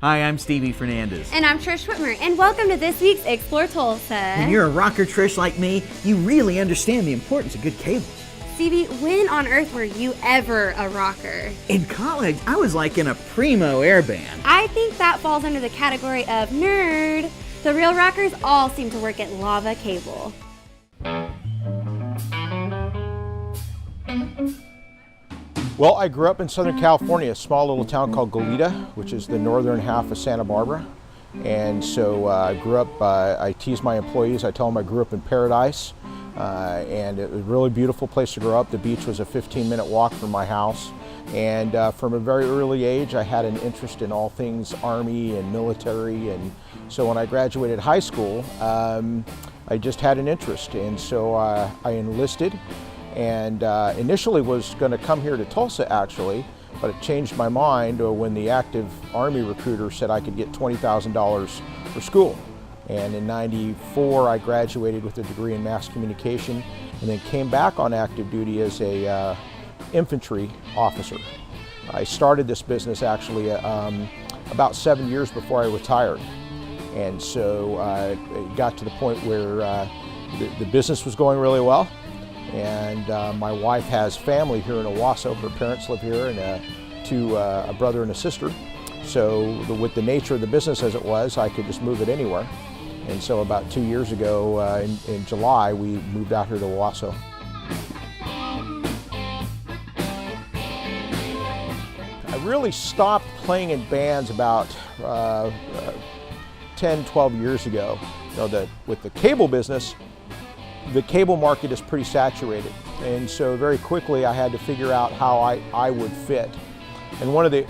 Hi, I'm Stevie Fernandez. And I'm Trish Whitmer, and welcome to this week's Explore Tulsa. When you're a rocker, Trish, like me, you really understand the importance of good cables. Stevie, when on earth were you ever a rocker? In college, I was like in a primo air band. I think that falls under the category of nerd. The real rockers all seem to work at Lava Cable. Well, I grew up in Southern California, a small little town called Goleta, which is the northern half of Santa Barbara. And so I grew up, I tease my employees, I tell them I grew up in paradise. And it was a really beautiful place to grow up. The beach was a 15-minute walk from my house. And from a very early age, I had an interest in all things Army and military. And so when I graduated high school, I just had an interest. And so I enlisted. And initially was going to come here to Tulsa, actually, but it changed my mind when the active Army recruiter said I could get $20,000 for school. And in '94, I graduated with a degree in mass communication, and then came back on active duty as a infantry officer. I started this business actually about 7 years before I retired. And so it got to the point where the business was going really well. And my wife has family here in Owasso. Her parents live here, and a brother and a sister. So with the nature of the business as it was, I could just move it anywhere. And so about 2 years ago, in July, we moved out here to Owasso. I really stopped playing in bands about 10, 12 years ago. You know, with the cable business, the cable market is pretty saturated, and so very quickly I had to figure out how I would fit. And one of the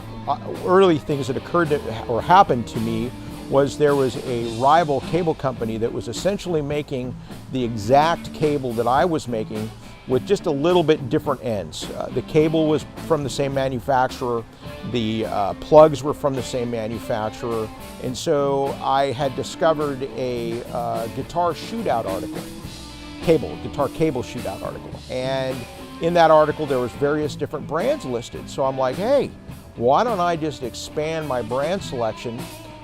early things that occurred or happened to me was there was a rival cable company that was essentially making the exact cable that I was making with just a little bit different ends. The cable was from the same manufacturer, the plugs were from the same manufacturer, and so I had discovered a guitar shootout article. Guitar cable shootout article. And in that article there was various different brands listed. So I'm like, hey, why don't I just expand my brand selection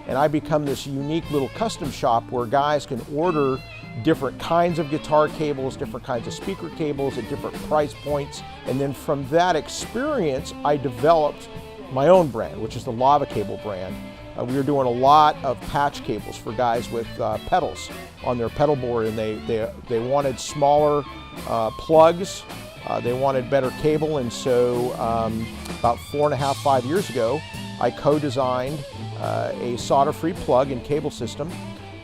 and I become this unique little custom shop where guys can order different kinds of guitar cables, different kinds of speaker cables at different price points. And then from that experience, I developed my own brand, which is the Lava Cable brand. We were doing a lot of patch cables for guys with pedals on their pedal board, and they wanted smaller plugs, they wanted better cable, and so about 4.5, 5 years ago, I co-designed a solder-free plug and cable system,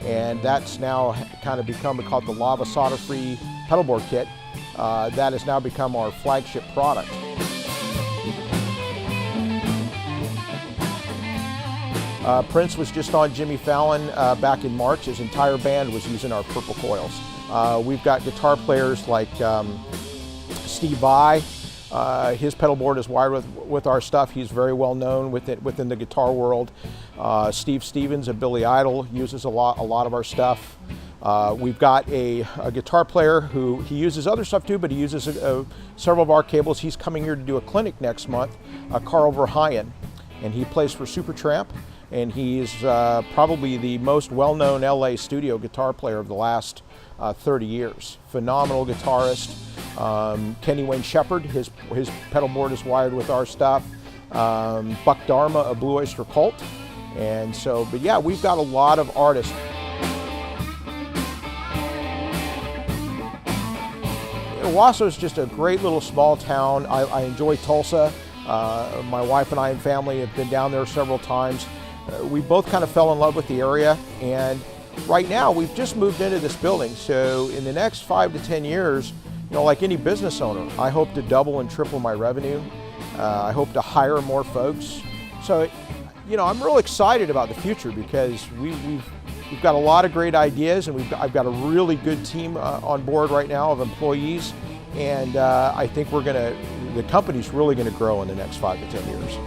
and that's now kind of become, we call it the Lava Solder-Free Pedal Board Kit. That has now become our flagship product. Prince was just on Jimmy Fallon back in March. His entire band was using our purple coils. We've got guitar players like Steve Vai. His pedal board is wired with our stuff. He's very well known within the guitar world. Steve Stevens of Billy Idol uses a lot of our stuff. We've got a guitar player who he uses other stuff too, but he uses several of our cables. He's coming here to do a clinic next month, Carl Verheyen, and he plays for Supertramp. And he's probably the most well-known LA studio guitar player of the last 30 years. Phenomenal guitarist. Kenny Wayne Shepherd, his pedal board is wired with our stuff. Buck Dharma of Blue Oyster Cult. And so, but yeah, we've got a lot of artists. Owasso is just a great little small town. I enjoy Tulsa. My wife and I and family have been down there several times. We both kind of fell in love with the area, and right now we've just moved into this building. So in the next 5 to 10 years, you know, like any business owner, I hope to double and triple my revenue. I hope to hire more folks. So, you know, I'm real excited about the future because we've got a lot of great ideas, and I've got a really good team on board right now of employees, and I think the company's really going to grow in the next 5 to 10 years.